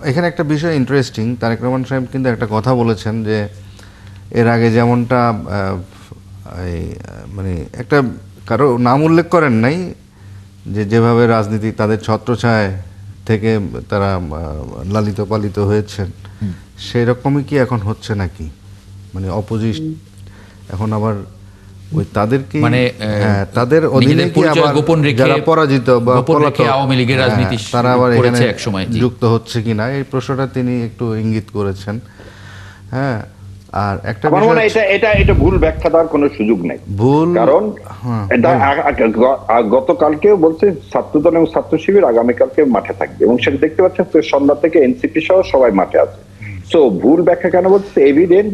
এখানে একটা বিষয় ইন্টারেস্টিং, তারেক রহমান সাহেব কিন্তু একটা কথা বলেছেন যে এর আগে যেমনটা মানে একটা কারো নাম উল্লেখ করেন নাই, যে যেভাবে রাজনীতি তাদের ছত্রছায়ায় থেকে তারা লালিত পালিত হয়েছেন, সেই রকমই কি এখন হচ্ছে নাকি? মানে অপোজিশন এখন আবার ওই তাদেরকে মানে তাদের অধীনে কি আবার যারা পরাজিত বা পলাতক আওয়ামী লীগের রাজনীতি তারা আবার এখানে একসময় যুক্ত হচ্ছে কিনা, এই প্রশ্নটা তিনি একটু ইঙ্গিত করেছেন। হ্যাঁ, আর একটা আমার মনে হয় এটা ভুল ব্যাখ্যা দেওয়ার কোনো সুযোগ নেই, ভুল, কারণ এটা গতকালকেও বলছে ছাত্রদল এবং ছাত্র শিবির আগামীকালকে মাঠে থাকবে, এবং সেটা দেখতে পাচ্ছেন সন্ধ্যা থেকে এনসিপি সহ সবাই মাঠে আছে। সো ভুল ব্যাখ্যা কেন বলছে? এভিডেন্ট।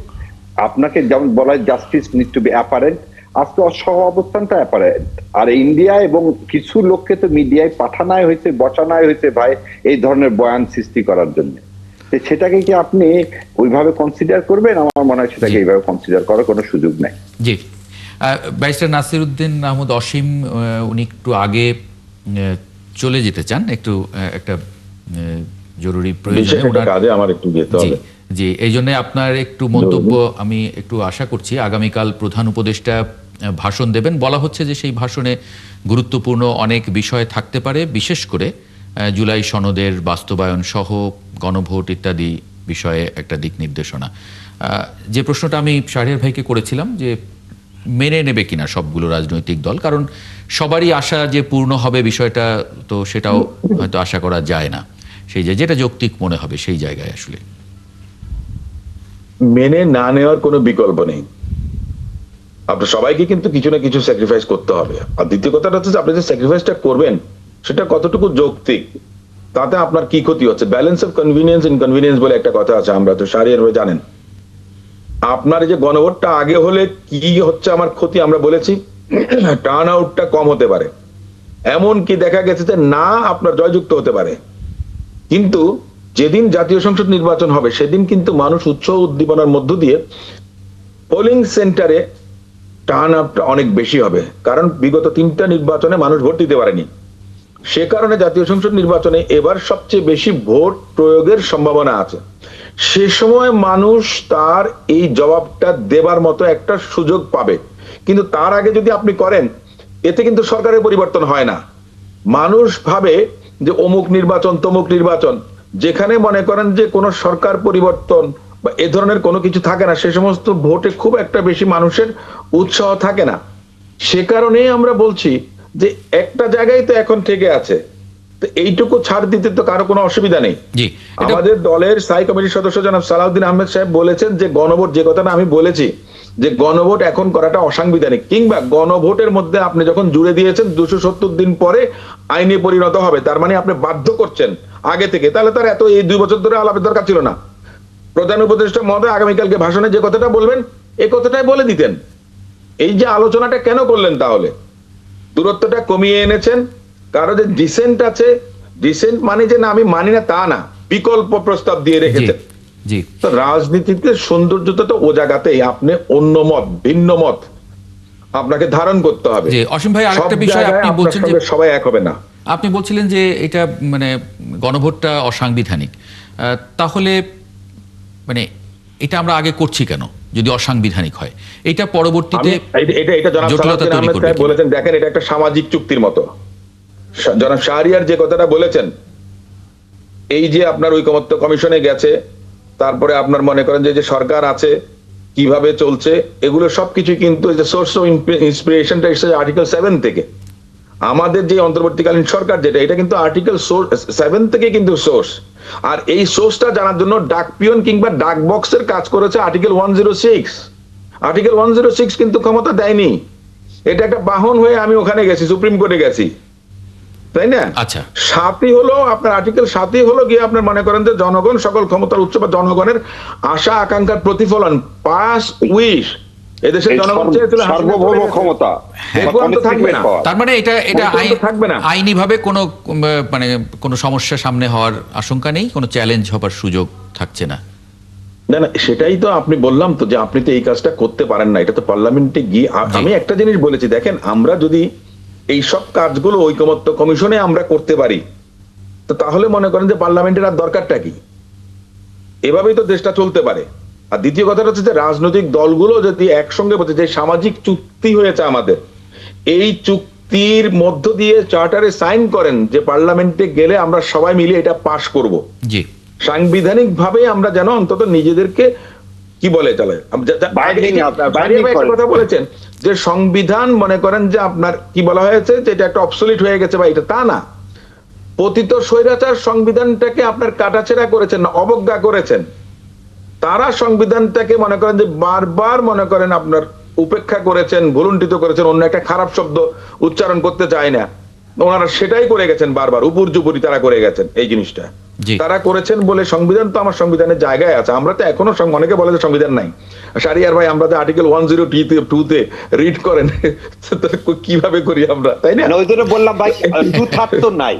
আপনাকে যেমন বলা হয় justice need to be apparent, আজকে অসহ অবস্থানটা অ্যাপারেন্ট। আর ইন্ডিয়া এবং কিছু লোককে তো মিডিয়ায় পাঠানোই হয়েছে, বসানোই হয়েছে ভাই এই ধরনের বয়ান সৃষ্টি করার জন্য। সেটাকে কি আপনি ওইভাবে কনসিডার করবেন? আমার মনে হয় সেটাকে এইভাবে কনসিডার করার কোনো সুযোগ নেই। জি, ব্যারিস্টার নাসিরউদ্দিন আহমদ অসীম উনি একটু আগে চলে যেতে চান, একটু একটা জরুরি প্রয়োজনে আমার একটু যেতে হবে। জি, এই জন্য আপনার একটু মন্তব্য আমি একটু আশা করছি। আগামীকাল প্রধান উপদেষ্টা ভাষণ দেবেন, বলা হচ্ছে যে সেই ভাষণে গুরুত্বপূর্ণ অনেক বিষয় থাকতে পারে, বিশেষ করে জুলাই সনদের বাস্তবায়ন সহ গণভোট ইত্যাদি বিষয়ে একটা দিক নির্দেশনা। যে প্রশ্নটা আমি শাহরিয়ার ভাইকে করেছিলাম যে মেনে নেবে কিনা সবগুলো রাজনৈতিক দল, কারণ সবারই আশা যে পূর্ণ হবে বিষয়টা তো সেটাও হয়তো আশা করা যায় না, সেই যেটা যৌক্তিক মনে হবে সেই জায়গায় আসলে মেনে না নেওয়ার কোনো বিকল্প নেই। আপনার সবাইকে কিন্তু কিছু না কিছু স্যাক্রিফাইস করতে হবে। আর দ্বিতীয় কথাটা হচ্ছে আপনি যে স্যাক্রিফাইসটা করবেন সেটা কতটুকু যৌক্তিক, তাতে আপনার কি ক্ষতি হচ্ছে। ব্যালেন্স অফ কনভিনিয়েন্স ইনকনভিনিয়েন্স বলে একটা কথা আছে, আমরা তো শাহরিয়ার ভাই জানেন। আপনার যে গণভোটটা আগে হলে কি হচ্ছে আমার ক্ষতি, আমরা বলেছি টার্ন আউটটা কম হতে পারে, এমন কি দেখা গেছে যে না আপনার জয়যুক্ত হতে পারে। কিন্তু যেদিন জাতীয় সংসদ নির্বাচন হবে সেদিন কিন্তু মানুষ উৎসাহ উদ্দীপনার মধ্য দিয়ে পোলিং সেন্টারে টার্ন আপটা অনেক বেশি হবে, কারণ বিগত 3টা নির্বাচনে মানুষ ভোট দিতে পারেনি। সে কারণে জাতীয় সংসদ নির্বাচনে এবার সবচেয়ে বেশি ভোট প্রয়োগের সম্ভাবনা আছে। সে সময় মানুষ তার এই জবাবটা দেবার মতো একটা সুযোগ পাবে। কিন্তু তার আগে যদি আপনি করেন, এতে কিন্তু সরকারের পরিবর্তন হয় না। মানুষ ভাবে যে অমুক নির্বাচন তমুক নির্বাচন, যেখানে মনে করেন যে কোনো সরকার পরিবর্তন বা এ ধরনের কোনো কিছু থাকে না, সে সমস্ত ভোটে খুব একটা বেশি মানুষের উৎসাহ থাকে না। সে কারণেই আমরা বলছি যে একটা জায়গায় তো এখন থেকে আছে, তো এইটুকু ছাড় দিতে তো কারো কোনো অসুবিধা নেই। আমাদের দলের স্থায়ী কমিটির সদস্য জনাব সালাউদ্দিন আহমেদ সাহেব বলেছেন যে গণভোট, যে কথাটা আমি বলেছি যে গণভোট এখন করাটা অসাংবিধানিক, কিংবা গণভোটের মধ্যে আপনি যখন জুড়ে দিয়েছেন 270 দিন পরে আইনে পরিণত হবে, তার মানে আপনি বাধ্য করছেন আগে থেকে, তাহলে তার এত এই 2 বছর ধরে আলাপের দরকার ছিল না। প্রধান উপদেষ্টা মহোদয় আগামীকালকে ভাষণে যে কথাটা বলবেন এই কথাটাই বলে দিতেন। এই যে আলোচনাটা কেন করলেন? তাহলে দূরত্বটা কমিয়ে এনেছেন। কারো যে ডিসেন্ট আছে, ডিসেন্ট মানে যে না আমি মানি না তা না, বিকল্প প্রস্তাব দিয়ে রেখেছেন। তো রাজনীতিতে সৌন্দর্যতা তো ও জায়গাতেই, আপনি অন্য মত ভিন্ন মত আপনাকে ধারণ করতে হবে। অসীম ভাই, আরেকটা বিষয় আপনি বলছেন যে সবাই এক হবে না। আপনি বলছিলেন যে এটা মানে গণভোটটা অসাংবিধানিক, তাহলে মানে এটা আমরা আগে করছি কেন যদি অসাংবিধানিক হয়? এটা পরবর্তীতে বলেছেন, দেখেন এটা একটা সামাজিক চুক্তির মতো। জনাব শাহরিয়ার যে কথাটা বলেছেন, এই যে আপনার ঐকমত্য কমিশনে গেছে, তারপরে আপনার মনে করেন যে সরকার আছে কিভাবে চলছে, এগুলো সবকিছু কিন্তু সোর্স অফ ইন্সপিরেশনটা এসেছে আর্টিকেল 7 থেকে। আমাদের যে অন্তর্বর্তীকালীন সরকার যেটা, এটা কিন্তু আর্টিকেল 7 থেকে কিন্তু সোর্স। আর এই সোর্সটা জানার জন্য ডাক পিয়ন কিংবা ডাক বক্সের কাজ করেছে আর্টিকেল 106। আর্টিকেল 106 কিন্তু ক্ষমতা দেয়নি। এটা একটা বাহন হয়ে আমি ওখানে গেছি, সুপ্রিম কোর্টে গেছি, তাই না? আচ্ছা, 7ই হলো আপনার আর্টিকেল 7ই হলো গিয়ে আপনার মনে করেন যে জনগণ সকল ক্ষমতার উৎস বা জনগণের আশা আকাঙ্ক্ষার প্রতিফলন, পাস উইশ। এদেশের জনগণ চেয়েছিল সার্বভৌম ক্ষমতা, থাকবে না। তার মানে এটা আইনি ভাবে কোনো মানে কোনো সমস্যা সামনে হওয়ার আশঙ্কা নেই, কোনো চ্যালেঞ্জ হবার সুযোগ থাকছে না। না না, সেটাই তো আপনি বললাম তো যে আপনি তো এই কাজটা করতে পারেন না, এটা তো পার্লামেন্টে গিয়ে। আমি একটা জিনিস বলেছি, দেখেন আমরা যদি এই সব কাজগুলো ঐকমত্য কমিশনে আমরা করতে পারি, তো তাহলে মনে করেন যে পার্লামেন্টের আর দরকারটা কি? এভাবেই তো দেশটা চলতে পারে। আর দ্বিতীয় কথাটা হচ্ছে যে রাজনৈতিক দলগুলো যদি একসঙ্গে বলছে যে সামাজিক চুক্তি হয়েছে আমাদের, এই চুক্তির মধ্য দিয়ে চার্টারে সাইন করেন যে পার্লামেন্টে গেলে আমরা সবাই মিলে এটা পাশ করব, জি, সাংবিধানিক ভাবে আমরা যেন অন্তত নিজেদেরকে কি বলে চলে কথা বলেছেন যে সংবিধান মনে করেন যে আপনার কি বলা হয়েছে যে এটা একটা অবসলিট হয়ে গেছে বা এটা তা না, পতিত স্বৈরাচার সংবিধানটাকে আপনার কাটাছেড়া করেছেন না অবজ্ঞা করেছেন, তারা সংবিধানটাকে মনে করেন যে বারবার মনে করেন আপনার উপেক্ষা করেছেন, ভুলুণ্ঠিত করেছেন, অন্য একটা খারাপ শব্দ উচ্চারণ করতে চায় না, ওনারা সেটাই করে গেছেন বারবার, উপর্যুপরি তারা করে গেছেন এই জিনিসটা। জি। তারা করেছেন বলে সংবিধান তো আমার সংবিধানের জায়গায় আছে। আমরা তো এখনো অনেকে বলে যে সংবিধান নাই। শাহরিয়ার ভাই, আমরা যে আর্টিকেল 102 তে রিড করেন কিভাবে করি আমরা, তাই না? ওই জন্য বললাম ভাই 2/3 তো নাই,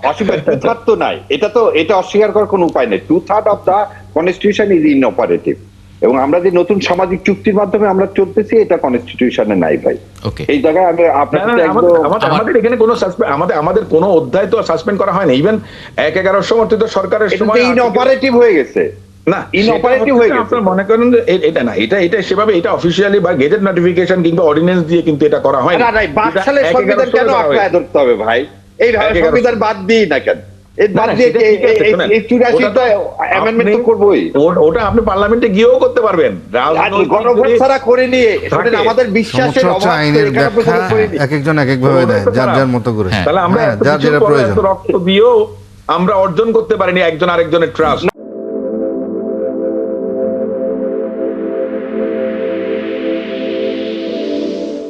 অস্বীকার 2/3 তো নাই, এটা অস্বীকার করার কোনো উপায় নেই। 2/3 of the constitution is inoperative, এবং আমরা যে নতুন সামাজিক চুক্তির মাধ্যমে আমরা চলতেছি এটা কনস্টিটিউশনে নাই ভাই। ওকে, এই জায়গায় আমি আপনার সাথে একদম আমাদের এখানে কোনো আমাদের কোনো অধ্যায় তো সাসপেন্ড করা হয় না। ইভেন 1/11 সমর্থিত সরকারের সময় ইনঅপারেটিভ হয়ে গেছে না, ইনঅপারেটিভ হয়ে গেছে। আপনারা মনে করেন যে এটা না, এটা সেভাবে এটা অফিশিয়ালি বা গেজেট নোটিফিকেশন কিংবা অর্ডিন্যান্স দিয়ে কিন্তু এটা করা হয় না, 62 সংবিধান কেন আঁকড়ায় ধরতে হবে ভাই? এই সংবিধান বাদ দিই না কেন? এই বাদ দিয়ে এই 84 তো অ্যামেন্ডমেন্ট তো করবোই। ওটা আপনি পার্লামেন্টে গিয়েও করতে পারবেন। গণভোট ছাড়া করে নিয়ে আমাদের বিশ্বাসের সমস্যা হচ্ছে অভাব আইনের ব্যাখ্যা এক একজন এক একভাবে দেয়, যার যার মতো করে। তাহলে আমরা যার যেটা প্রয়োজন। রক্ত দিয়েও আমরা অর্জন করতে পারিনি একজন আরেকজনের ট্রাস্ট।